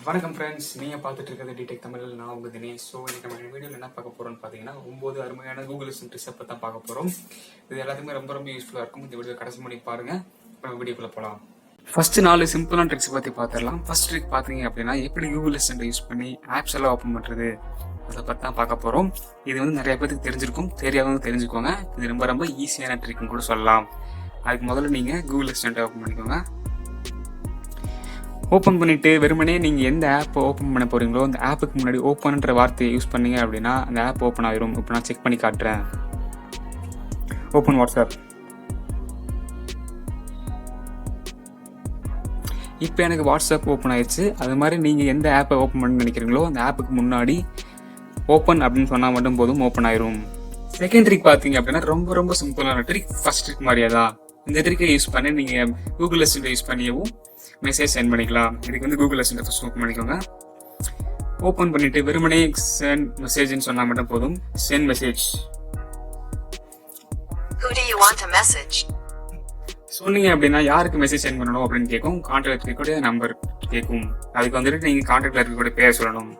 வணக்கம் ஃப்ரெண்ட்ஸ், நீங்கள் பார்த்துட்டு இருக்கிறது டிடெக் தமிழ். நான் உங்கள் தினேஷ். ஸோ இன்றைக்கி நம்ம வீடியோவில் என்ன பார்க்க போகிறோம்னு பார்த்தீங்கன்னா 9 அருமையான கூகுள் அசிஸ்டன்ட் ட்ரிக்ஸை பற்றி தான் பார்க்க போகிறோம். இது எல்லாத்துக்குமே ரொம்ப ரொம்ப யூஸ்ஃபுல்லாக இருக்கும். இந்த வீடியோ கடைசி பண்ணி பாருங்கள். இப்போ நம்ம வீடியோக்குள்ளே போகலாம். ஃபஸ்ட்டு 4 சிம்பிளான ட்ரிக்ஸ் பற்றி பார்த்துடலாம். ஃபர்ஸ்ட் ட்ரிக் பார்த்தீங்க அப்படின்னா எப்படி கூகுள் அசிஸ்டன்ட் யூஸ் பண்ணி ஆப்ஸ் எல்லாம் ஓப்பன் பண்ணுறது, அதை பற்றி தான் பார்க்க போகிறோம். இது வந்து நிறைய பேருக்கு தெரிஞ்சிருக்கும், தெரியாதவங்க தெரிஞ்சுக்கோங்க. இது ரொம்ப ரொம்ப ஈஸியான ட்ரிக்னு கூட சொல்லலாம். அதுக்கு முதல்ல நீங்கள் கூகுள் அசிஸ்டண்ட்டை ஓப்பன் பண்ணிக்கோங்க. ஓப்பன் பண்ணிவிட்டு வெறுமனே நீங்கள் எந்த ஆப்பை ஓப்பன் பண்ண போகிறீங்களோ அந்த ஆப்புக்கு முன்னாடி ஓப்பன்ன்ற வார்த்தையை யூஸ் பண்ணீங்க அப்படின்னா அந்த ஆப் ஓப்பன் ஆகிரும். இப்போ நான் செக் பண்ணி காட்டுறேன். Open WhatsApp. இப்போ எனக்கு வாட்ஸ்அப் ஓப்பன் ஆயிடுச்சு. அது மாதிரி நீங்கள் எந்த ஆப்பை ஓப்பன் பண்ண நினைக்கிறீங்களோ அந்த ஆப்புக்கு முன்னாடி ஓப்பன் அப்படின்னு சொன்னால் மட்டும் போதும், ஓப்பன் ஆயிரும். செகண்ட் ட்ரிக் பார்த்தீங்க அப்படின்னா ரொம்ப ரொம்ப சிம்பிளான ட்ரிக். ஃபர்ஸ்ட் ட்ரிக் மாதிரியே தான். இந்த ட்ரிக்கை யூஸ் பண்ணி நீங்கள் கூகுள் அசிஸ்டன்ட் யூஸ் பண்ணியவும் மெசேஜ் சென்ட் பண்ணிக்கலாம். இதுக்கு வந்து கூகுள் அசிஸ்டன்ட் ஃபர்ஸ்ட் ஓப்பன் பண்ணிக்கோங்க. ஓப்பன் பண்ணிட்டு வெறுமனே சென்ட் மெசேஜ்னு சொன்னால் மட்டும் போதும். Send message. Who do you want a message? சொன்னீங்க அப்படின்னா யாருக்கு மெசேஜ் சென்ட் பண்ணணும் அப்படின்னு கேட்கும். கான்டாக்ட் இருக்கக்கூடிய நம்பர் கேட்கும். அதுக்கு வந்துட்டு நீங்கள் கான்டாக்டில் இருக்கக்கூடிய பேர் சொல்லணும்.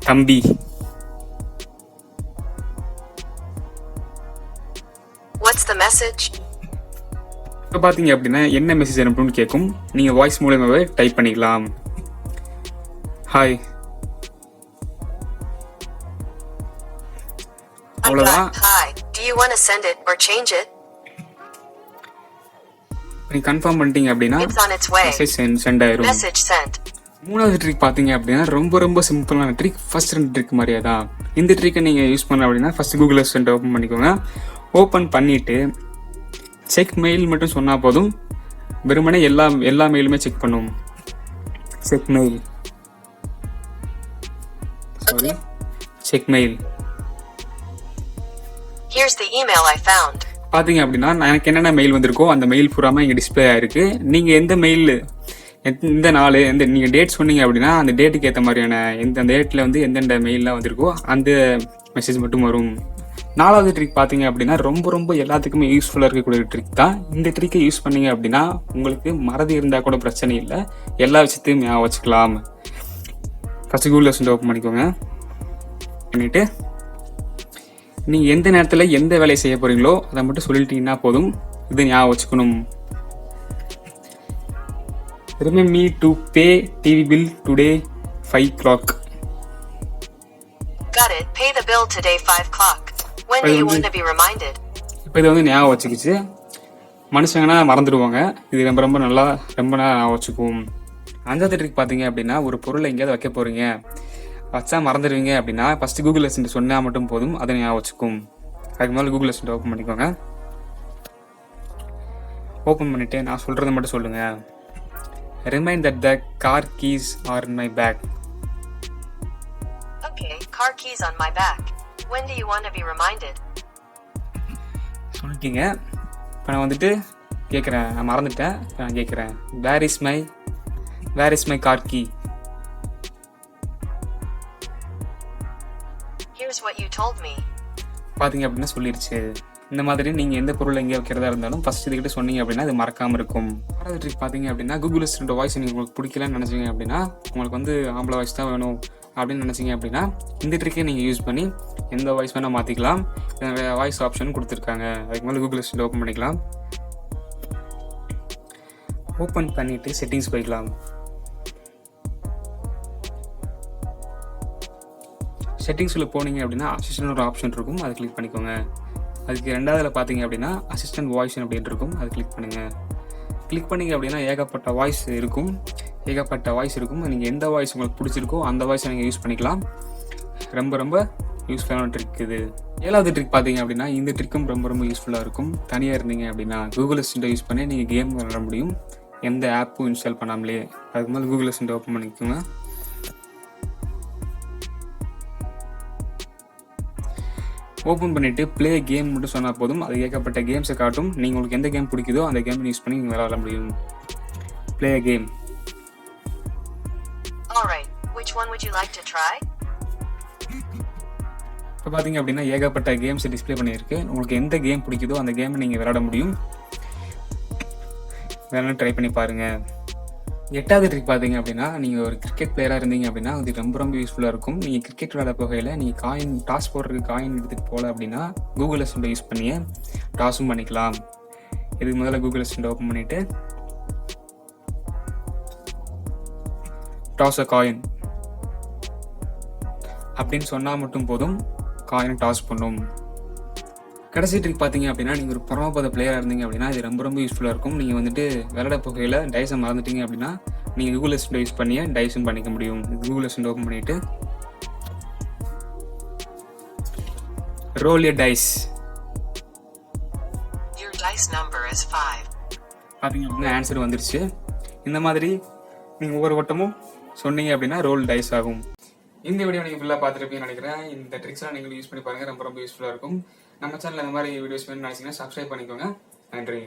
தம்பி. What's the message? இப்போ பார்த்தீங்க அப்படின்னா என்ன மெசேஜ் அனுப்பணும்னு கேட்கும். நீங்கள் வாய்ஸ் மூலமாகவே டைப் பண்ணிக்கலாம். ஹாய். அவ்வளோதான். Hi. Do you want to send it or change it? நீங்கள் கன்ஃபார்ம் பண்ணிட்டீங்க அப்படின்னா It's on its way. Message sent ஆயிரும். Message sent. மூணாவது ட்ரிக் பார்த்தீங்க அப்படின்னா ரொம்ப ரொம்ப சிம்பிளான ட்ரிக். ஃபர்ஸ்ட் 2 ட்ரிக் மாதிரியே தான். இந்த ட்ரிக்கை நீங்கள் யூஸ் பண்ண அப்படின்னா ஃபர்ஸ்ட் கூகுள் அசிஸ்டன்ட் ஓப்பன் பண்ணிக்கோங்க. ஓப்பன் பண்ணிவிட்டு செக் மெயில் மட்டும் சொன்னால் போதும். வெறுமனே எல்லா மெயிலுமே செக் பண்ணும். Check mail. Sorry, check mail. Here's the email I found. பார்த்தீங்க அப்படின்னா எனக்கு என்னென்ன மெயில் வந்திருக்கோ அந்த மெயில் பூராமல் இங்கே டிஸ்பிளே ஆயிருக்கு. நீங்கள் எந்த மெயில் இந்த நாள் நீங்கள் டேட் சொன்னீங்க அப்படின்னா அந்த டேட்டுக்கு ஏற்ற மாதிரியான அந்த டேட்டில் வந்து எந்தெந்த மெயிலெலாம் வந்திருக்கோ அந்த மெசேஜ் மட்டும் வரும். 4வது ட்ரிக் பார்த்தீங்க அப்படின்னா ரொம்ப ரொம்ப எல்லாத்துக்குமே யூஸ்ஃபுல்லாக இருக்கக்கூடிய ட்ரிக் தான். இந்த ட்ரிக்கை யூஸ் பண்ணீங்க அப்படின்னா உங்களுக்கு மறதி இருந்தால் கூட பிரச்சனை இல்லை, எல்லா விஷயத்தையும் ஞாபகம் வச்சுக்கலாம். ஃபஸ்ட்டு கூகுள் அசிஸ்டன்ட் ஓப்பன் பண்ணிக்கோங்க. பண்ணிவிட்டு நீங்கள் எந்த நேரத்தில் எந்த வேலையை செய்ய போகிறீங்களோ அதை மட்டும் சொல்லிட்டீங்கன்னா போதும். இதை ஞாபகம் வச்சுக்கணும். Remember me to pay TV bill today 5 o'clock. Got it. Pay the bill today 5 o'clock. When do you want to be reminded? இப்போ இதை வந்து ஞாபகம் வச்சுக்கிச்சு. மனுஷங்கன்னா மறந்துடுவாங்க. இது ரொம்ப ரொம்ப நல்லா ஞாபகம் வச்சுக்குவோம். 5வது ட்ரிக் பார்த்தீங்க அப்படின்னா ஒரு பொருளை எங்கேயாவது வைக்க போகிறீங்க, வச்சா மறந்துடுவீங்க அப்படின்னா ஃபஸ்ட்டு கூகுள் அசிஸ்டன்ட் சொன்னால் மட்டும் போதும், அதை ஞாபகம் வச்சுக்கும். அதுக்கு மேலே கூகுள் அசிஸ்டன்ட் ஓப்பன் பண்ணிக்கோங்க. ஓப்பன் பண்ணிவிட்டு நான் சொல்கிறத மட்டும் சொல்லுங்கள். Remind that the car keys are in my bag. Okay, car keys on my back. When do you want to be reminded? சொல்லிட்டீங்க. இப்போ நான் வந்துட்டு கேட்குறேன், நான் மறந்துட்டேன். நான் கேட்குறேன், where is my car key. Here's what you told me. பார்த்தீங்க அப்படின்னா சொல்லிடுச்சு. இந்த மாதிரி நீங்கள் எந்த பொருள் எங்கே வைக்கிறதா இருந்தாலும் ஃபஸ்ட் இதுக்கிட்ட சொன்னீங்க அப்படின்னா அது மறக்காமல் இருக்கும். 6வது ட்ரிக் பார்த்தீங்க அப்படின்னா கூகுள் அசிஸ்டன்ட் வாய்ஸ் உங்களுக்கு பிடிக்கலன்னு நினச்சிங்க அப்படின்னா, உங்களுக்கு வந்து ஆம்பளை வாய்ஸ் தான் வேணும் அப்படின்னு நினச்சிங்க அப்படின்னா இந்த ட்ரிக்கை நீங்கள் யூஸ் பண்ணி எந்த வாய்ஸ் வேணால் மாற்றிக்கலாம். வாய்ஸ் ஆப்ஷன் கொடுத்துருக்காங்க. அதுக்கு மேலே கூகுள் அசிஸ்டன்ட் ஓப்பன் பண்ணிக்கலாம். ஓப்பன் பண்ணிவிட்டு செட்டிங்ஸ் போய்க்கலாம். செட்டிங்ஸில் போனீங்க அப்படின்னா அசிஸ்டன்ட் ஒரு ஆப்ஷன் இருக்கும், அதை கிளிக் பண்ணிக்கோங்க. அதுக்கு 2வதுல பார்த்தீங்க அப்படின்னா அசிஸ்டன்ட் வாய்ஸ் அப்படின்னு இருக்கும், அதை கிளிக் பண்ணுங்கள். கிளிக் பண்ணிங்க அப்படின்னா ஏகப்பட்ட வாய்ஸ் இருக்கும். நீங்கள் எந்த வாய்ஸ் உங்களுக்கு பிடிச்சிருக்கோ அந்த வாய்ஸை நீங்கள் யூஸ் பண்ணிக்கலாம். ரொம்ப ரொம்ப யூஸ்ஃபுல்லான ட்ரிக் இது. 7வது ட்ரிக் பார்த்தீங்க அப்படின்னா இந்த ட்ரிக்கும் ரொம்ப ரொம்ப யூஸ்ஃபுல்லாக இருக்கும். தனியாக இருந்தீங்க அப்படின்னா கூகுள் அசிஸ்டன்ட்டை யூஸ் பண்ணி நீங்கள் கேம் விளாட முடியும், எந்த ஆப்பும் இன்ஸ்டால் பண்ணாமலே. அதுக்கு மேலே கூகுள் அசிஸ்டன்ட் ஓப்பன் பண்ணிக்கோங்க. ஓப்பன் பண்ணிவிட்டு ப்ளே கேம் மட்டும் சொன்னால் போதும். அது ஏகப்பட்ட கேம்ஸை காட்டும். நீங்கள் உங்களுக்கு எந்த கேம் பிடிக்குதோ அந்த கேம் யூஸ் பண்ணி நீங்கள் விளையாட முடியும். Play game. Alright, which one would you like to try? இப்போ பார்த்தீங்க அப்படின்னா ஏகப்பட்ட கேம்ஸ் டிஸ்பிளே பண்ணியிருக்கு. உங்களுக்கு எந்த கேம் பிடிக்குதோ அந்த கேமை நீங்கள் விளையாட முடியும். வேணாலும் ட்ரை பண்ணி பாருங்கள். எட்டாவது ட்ரிக் பார்த்தீங்க அப்படின்னா, நீங்கள் ஒரு கிரிக்கெட் பிளேயராக இருந்தீங்க அப்படின்னா அது ரொம்ப யூஸ்ஃபுல்லாக இருக்கும். நீங்கள் கிரிக்கெட் விளையாட போகையில் நீங்கள் டாஸ் போடுறதுக்கு காயின் எடுத்துகிட்டு போகல அப்படின்னா கூகுள் அசிஸ்டன்ட் யூஸ் பண்ணி டாஸும் பண்ணிக்கலாம். இதுக்கு முதல்ல கூகுள் அசிஸ்டன்ட் ஓப்பன் பண்ணிவிட்டு டாஸ் அ காயின் அப்படின்னு சொன்னால் மட்டும் போதும், காயினை டாஸ் பண்ணும். கடைசி ட்ரிக் பார்த்தீங்க அப்படின்னா, நீங்கள் ஒரு பரமபத பிளேயராக இருந்தீங்க அப்படின்னா இது ரொம்ப யூஸ்ஃபுல்லாக இருக்கும். நீங்கள் வந்துட்டு விளையாட போகையில் டைஸை மறந்துட்டீங்க அப்படின்னா நீங்கள் கூகுள் அசிஸ்டன்ட் யூஸ் பண்ணி டைஸும் பண்ணிக்க முடியும். கூகுள் அசிஸ்டன்ட் ஓப்பன் பண்ணிவிட்டு roll a dice. Your dice number is 5. பார்த்தீங்க அப்படின்னா ஆன்சர் வந்துருச்சு. இந்த மாதிரி நீங்கள் ஒவ்வொரு வட்டமும் சொன்னீங்க அப்படின்னா ரோல் டைஸ் ஆகும். இந்த வீடியோ நீங்கள் ஃபுல்லாக பார்த்துருப்பீங்கன்னு நினைக்கிறேன். இந்த ட்ரிக்ஸ்லாம் நீங்கள் யூஸ் பண்ணி பாருங்கள், ரொம்ப யூஸ்ஃபுல்லாக இருக்கும். நம்ம சேனலில் இந்த மாதிரி வீடியோஸ் வேணும்னு நினச்சிங்கன்னா சப்ஸ்கிரைப் பண்ணிக்கோங்க. நன்றி.